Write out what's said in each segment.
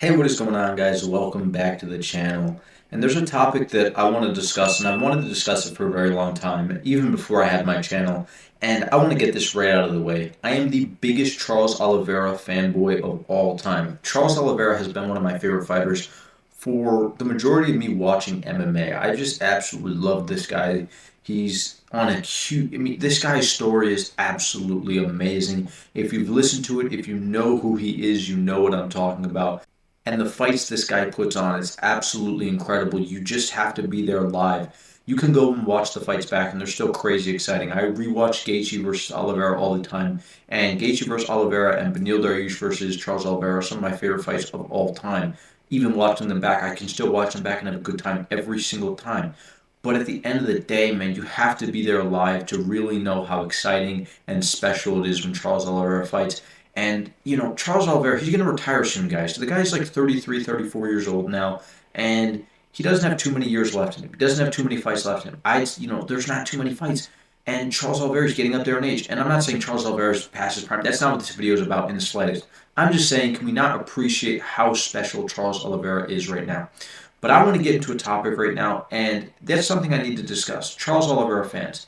Hey, what is going on, guys? Welcome back to the channel. And there's a topic that I want to discuss, and I've wanted to discuss it for a very long time, even before I had my channel. And I want to get this right out of the way. I am the biggest Charles Oliveira fanboy of all time. Charles Oliveira has been one of my favorite fighters for the majority of me watching MMA. I just absolutely love this guy. He's on a huge, this guy's story is absolutely amazing. If you've listened to it, if you know who he is, you know what I'm talking about. And the fights this guy puts on is absolutely incredible. You just have to be there live. You can go and watch the fights back, and they're still crazy exciting. I rewatch Gaethje versus Oliveira all the time, and Gaethje versus Oliveira and Beneil Dariush versus Charles Oliveira are some of my favorite fights of all time. Even watching them back, I can still watch them back and have a good time every single time. But at the end of the day, man, you have to be there live to really know how exciting and special it is when Charles Oliveira fights. And, Charles Oliveira, he's going to retire soon, guys. The guy's like 33, 34 years old now, and he doesn't have too many years left in him. He doesn't have too many fights left in him. There's not too many fights. And Charles Oliveira is getting up there in age. And I'm not saying Charles Oliveira's past his prime. That's not what this video is about in the slightest. I'm just saying, can we not appreciate how special Charles Oliveira is right now? But I want to get into a topic right now, and that's something I need to discuss. Charles Oliveira fans.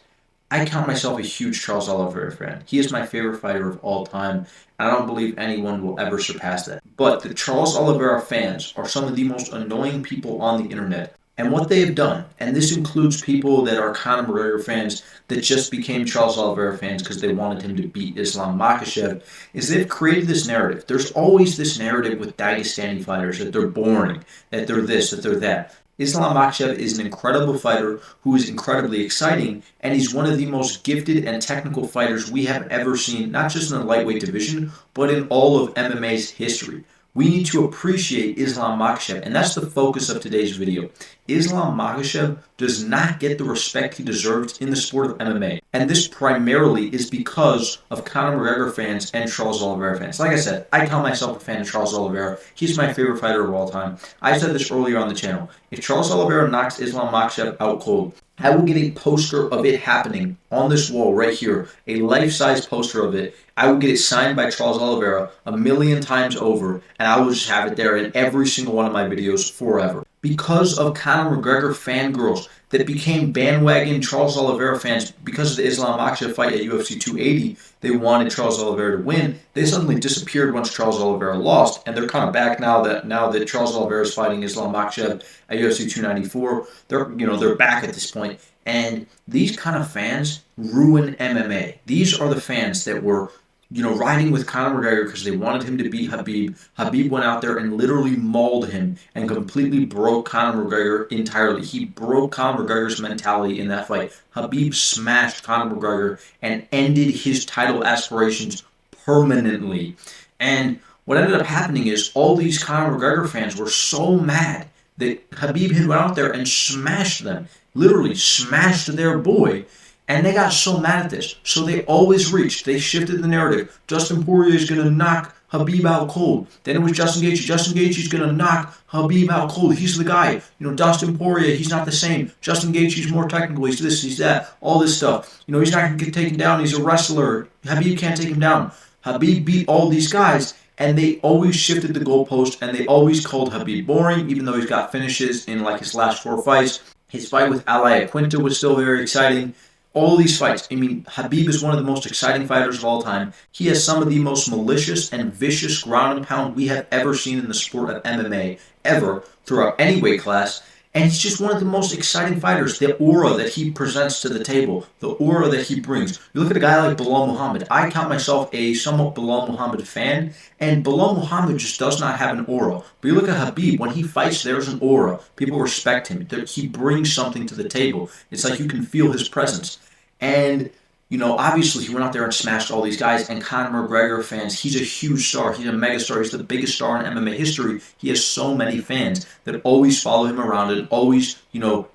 I count myself a huge Charles Oliveira fan. He is my favorite fighter of all time, and I don't believe anyone will ever surpass that. But the Charles Oliveira fans are some of the most annoying people on the internet. And what they have done, and this includes people that are Conor McGregor fans that just became Charles Oliveira fans because they wanted him to beat Islam Makhachev, is they've created this narrative. There's always this narrative with Dagestani fighters that they're boring, that they're this, that they're that. Islam Makhachev is an incredible fighter who is incredibly exciting, and he's one of the most gifted and technical fighters we have ever seen, not just in the lightweight division, but in all of MMA's history. We need to appreciate Islam Makhachev, and that's the focus of today's video. Islam Makhachev does not get the respect he deserves in the sport of MMA, and this primarily is because of Conor McGregor fans and Charles Oliveira fans. Like I said, I call myself a fan of Charles Oliveira. He's my favorite fighter of all time. I said this earlier on the channel. If Charles Oliveira knocks Islam Makhachev out cold, I will get a poster of it happening on this wall right here, a life-size poster of it. I will get it signed by Charles Oliveira 1,000,000 times over, and I will just have it there in every single one of my videos forever. Because of Conor McGregor fangirls that became bandwagon Charles Oliveira fans because of the Islam Makhachev fight at UFC 280, they wanted Charles Oliveira to win. They suddenly disappeared once Charles Oliveira lost, and they're kind of back now that Charles Oliveira is fighting Islam Makhachev at UFC 294. They're back at this point, and these kind of fans ruin MMA. These are the fans that were riding with Conor McGregor because they wanted him to beat Khabib. Khabib went out there and literally mauled him and completely broke Conor McGregor entirely. He broke Conor McGregor's mentality in that fight. Khabib smashed Conor McGregor and ended his title aspirations permanently. And what ended up happening is all these Conor McGregor fans were so mad that Khabib had went out there and smashed them, literally smashed their boy. And they got so mad at this. So they always reached. They shifted the narrative. Dustin Poirier is going to knock Khabib out cold. Then it was Justin Gaethje. Justin Gaethje is going to knock Khabib out cold. He's the guy. Dustin Poirier, he's not the same. Justin Gaethje is more technical. He's this, he's that. All this stuff. He's not going to get taken down. He's a wrestler. Khabib can't take him down. Khabib beat all these guys. And they always shifted the goalpost. And they always called Khabib boring, even though he's got finishes in like his last 4 fights. His fight with Ali Aquinta was still very exciting. All these fights, Khabib is one of the most exciting fighters of all time. He has some of the most malicious and vicious ground and pound we have ever seen in the sport of MMA, ever, throughout any weight class. And he's just one of the most exciting fighters. The aura that he presents to the table, the aura that he brings. You look at a guy like Belal Muhammad. I count myself a somewhat Belal Muhammad fan, and Belal Muhammad just does not have an aura. But you look at Khabib, when he fights, there's an aura. People respect him. He brings something to the table. It's like you can feel his presence. And, obviously he went out there and smashed all these guys. And Conor McGregor fans, he's a huge star. He's a megastar. He's the biggest star in MMA history. He has so many fans that always follow him around and always,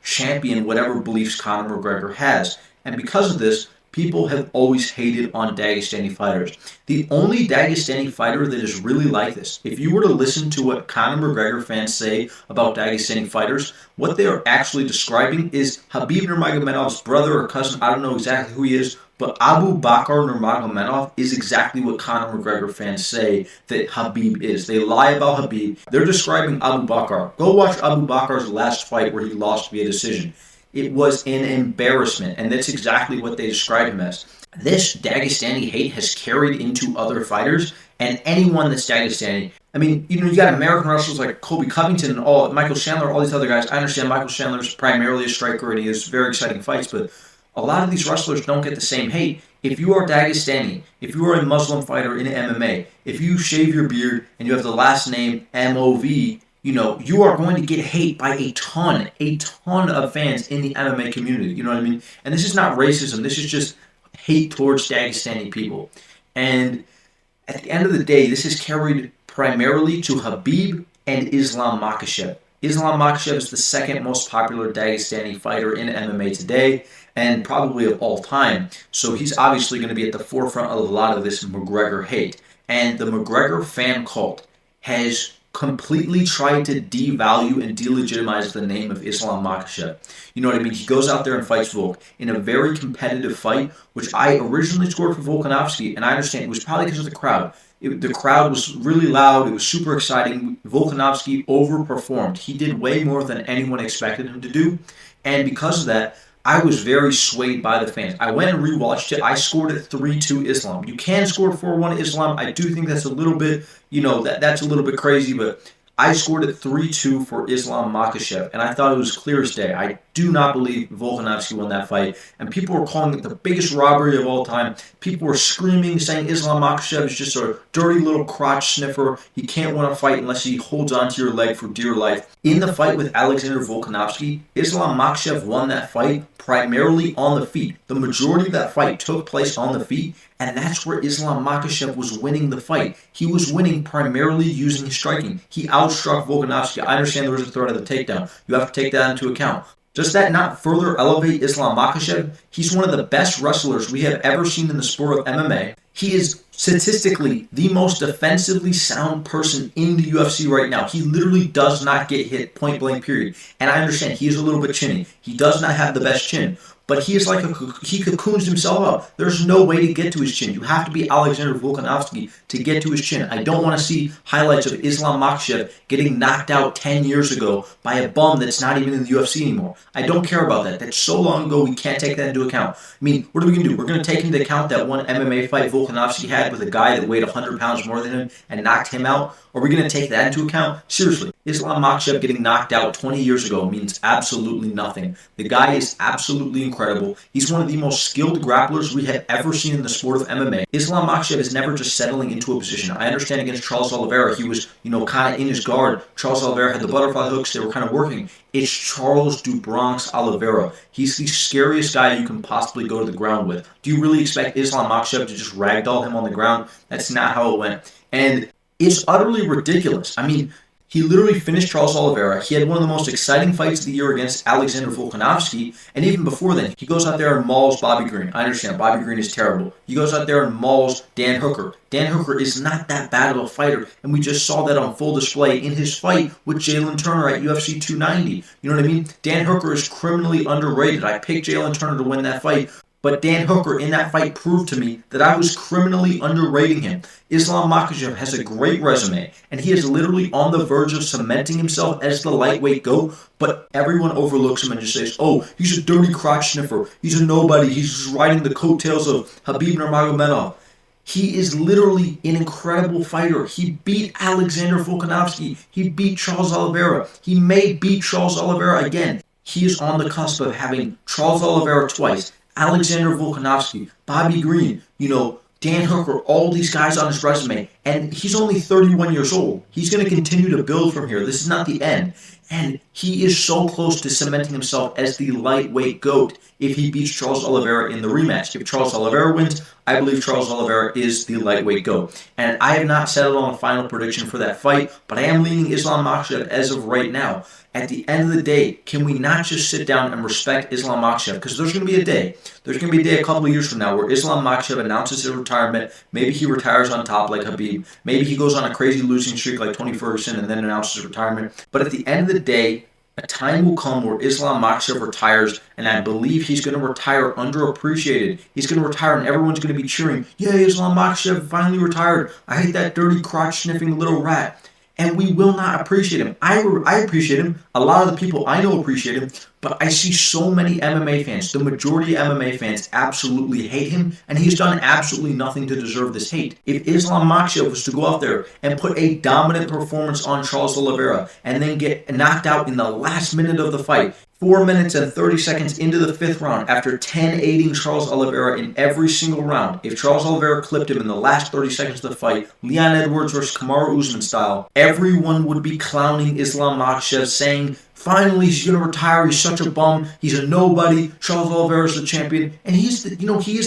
champion whatever beliefs Conor McGregor has. And because of this, people have always hated on Dagestani fighters. The only Dagestani fighter that is really like this, if you were to listen to what Conor McGregor fans say about Dagestani fighters, what they are actually describing is Khabib Nurmagomedov's brother or cousin. I don't know exactly who he is, but Abu Bakr Nurmagomedov is exactly what Conor McGregor fans say that Khabib is. They lie about Khabib. They're describing Abu Bakr. Go watch Abu Bakr's last fight where he lost via decision. It was an embarrassment, and that's exactly what they describe him as. This Dagestani hate has carried into other fighters, and anyone that's Dagestani. I mean, you got American wrestlers like Colby Covington and Michael Chandler, all these other guys. I understand Michael Chandler's primarily a striker, and he has very exciting fights, but a lot of these wrestlers don't get the same hate. If you are Dagestani, if you are a Muslim fighter in MMA, if you shave your beard and you have the last name MOV, you are going to get hate by a ton of fans in the MMA community. You know what I mean? And this is not racism. This is just hate towards Dagestani people. And at the end of the day, this is carried primarily to Khabib and Islam Makhachev. Islam Makhachev is the second most popular Dagestani fighter in MMA today, and probably of all time. So he's obviously going to be at the forefront of a lot of this McGregor hate. And the McGregor fan cult has completely tried to devalue and delegitimize the name of Islam Makhachev. You know what I mean? He goes out there and fights Volk in a very competitive fight, which I originally scored for Volkanovski, and I understand it was probably because of the crowd. The crowd was really loud. It was super exciting. Volkanovski overperformed. He did way more than anyone expected him to do, and because of that, I was very swayed by the fans. I went and rewatched it. I scored it 3-2 Islam. You can score 4-1 Islam. I do think that's a little bit, that's a little bit crazy, but I scored it 3-2 for Islam Makhachev, and I thought it was clear as day. I do not believe Volkanovski won that fight, and people were calling it the biggest robbery of all time. People were screaming, saying Islam Makhachev is just a dirty little crotch sniffer. He can't win a fight unless he holds onto your leg for dear life. In the fight with Alexander Volkanovski, Islam Makhachev won that fight primarily on the feet. The majority of that fight took place on the feet, and that's where Islam Makhachev was winning the fight. He was winning primarily using striking. He outstruck Volkanovski. I understand there was a threat of the takedown. You have to take that into account. Does that not further elevate Islam Makhachev? He's one of the best wrestlers we have ever seen in the sport of MMA. He is statistically the most defensively sound person in the UFC right now. He literally does not get hit point blank, period. And I understand he is a little bit chinny. He does not have the best chin. But he is he cocoons himself up. There's no way to get to his chin. You have to be Alexander Volkanovski to get to his chin. I don't want to see highlights of Islam Makhachev getting knocked out 10 years ago by a bum that's not even in the UFC anymore. I don't care about that. That's so long ago, we can't take that into account. I mean, what are we going to do? We're going to take into account that one MMA fight Volkanovski had with a guy that weighed 100 pounds more than him and knocked him out? Are we going to take that into account? Seriously, Islam Makhachev getting knocked out 20 years ago means absolutely nothing. The guy is absolutely incredible. He's one of the most skilled grapplers we have ever seen in the sport of MMA. Islam Makhachev is never just settling into a position. I understand against Charles Oliveira, he was, kind of in his guard. Charles Oliveira had the butterfly hooks. They were kind of working. It's Charles do Bronx Oliveira. He's the scariest guy you can possibly go to the ground with. Do you really expect Islam Makhachev to just ragdoll him on the ground? That's not how it went. And it's utterly ridiculous. I mean, he literally finished Charles Oliveira. He had one of the most exciting fights of the year against Alexander Volkanovski. And even before then, he goes out there and mauls Bobby Green. I understand, Bobby Green is terrible. He goes out there and mauls Dan Hooker. Dan Hooker is not that bad of a fighter. And we just saw that on full display in his fight with Jalen Turner at UFC 290. You know what I mean? Dan Hooker is criminally underrated. I picked Jalen Turner to win that fight. But Dan Hooker in that fight proved to me that I was criminally underrating him. Islam Makhachev has a great resume, and he is literally on the verge of cementing himself as the lightweight GOAT, but everyone overlooks him and just says, oh, he's a dirty crotch sniffer. He's a nobody. He's just riding the coattails of Khabib Nurmagomedov. He is literally an incredible fighter. He beat Alexander Volkanovski. He beat Charles Oliveira. He may beat Charles Oliveira again. He is on the cusp of having Charles Oliveira twice, Alexander Volkanovski, Bobby Green, Dan Hooker, all these guys on his resume, And he's only 31 years old. He's going to continue to build from here. This is not the end. And he is so close to cementing himself as the lightweight GOAT if he beats Charles Oliveira in the rematch. If Charles Oliveira wins, I believe Charles Oliveira is the lightweight GOAT. And I have not settled on a final prediction for that fight, but I am leaning Islam Makhachev as of right now. At the end of the day, can we not just sit down and respect Islam Makhachev? Because there's going to be a day. There's going to be a day a couple of years from now where Islam Makhachev announces his retirement. Maybe he retires on top like Khabib. Maybe he goes on a crazy losing streak like Tony Ferguson and then announces his retirement. But at the end of the day, a time will come where Islam Makhachev retires, and I believe he's going to retire underappreciated. He's going to retire, and everyone's going to be cheering, "Yay, Islam Makhachev finally retired. I hate that dirty crotch-sniffing little rat." And we will not appreciate him. I appreciate him. A lot of the people I know appreciate him. But I see so many MMA fans, the majority of MMA fans absolutely hate him, and he's done absolutely nothing to deserve this hate. If Islam Makhachev was to go out there and put a dominant performance on Charles Oliveira and then get knocked out in the last minute of the fight, 4 minutes and 30 seconds into the 5th round, after 10-8ing Charles Oliveira in every single round, if Charles Oliveira clipped him in the last 30 seconds of the fight, Leon Edwards versus Kamaru Usman style, everyone would be clowning Islam Makhachev, saying, "Finally, he's going to retire. He's such a bum. He's a nobody. Charles Oliveira is the champion." And he is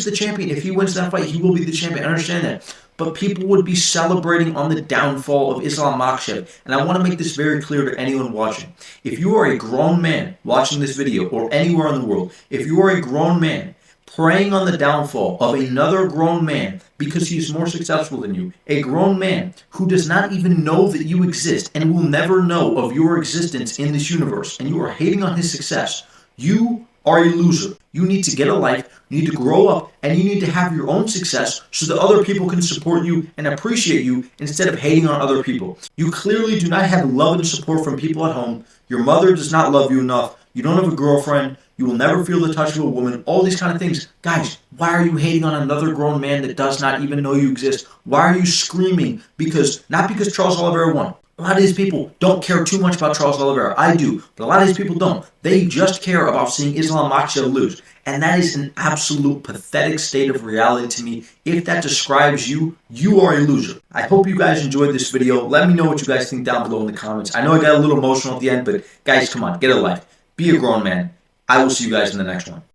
the champion. If he wins that fight, he will be the champion. I understand that. But people would be celebrating on the downfall of Islam Makhachev. And I want to make this very clear to anyone watching. If you are a grown man watching this video or anywhere in the world, if you are a grown man preying on the downfall of another grown man because he is more successful than you, a grown man who does not even know that you exist and will never know of your existence in this universe, and you are hating on his success, you are a loser. You need to get a life, you need to grow up, and you need to have your own success so that other people can support you and appreciate you instead of hating on other people. You clearly do not have love and support from people at home. Your mother does not love you enough. You don't have a girlfriend. You will never feel the touch of a woman. All these kind of things. Guys, why are you hating on another grown man that does not even know you exist? Why are you screaming? Not because Charles Oliveira won. A lot of these people don't care too much about Charles Oliveira. I do, but a lot of these people don't. They just care about seeing Islam Makhachev lose. And that is an absolute pathetic state of reality to me. If that describes you, you are a loser. I hope you guys enjoyed this video. Let me know what you guys think down below in the comments. I know I got a little emotional at the end, but guys, come on, get a life. Be a grown man. I will see you guys in the next one.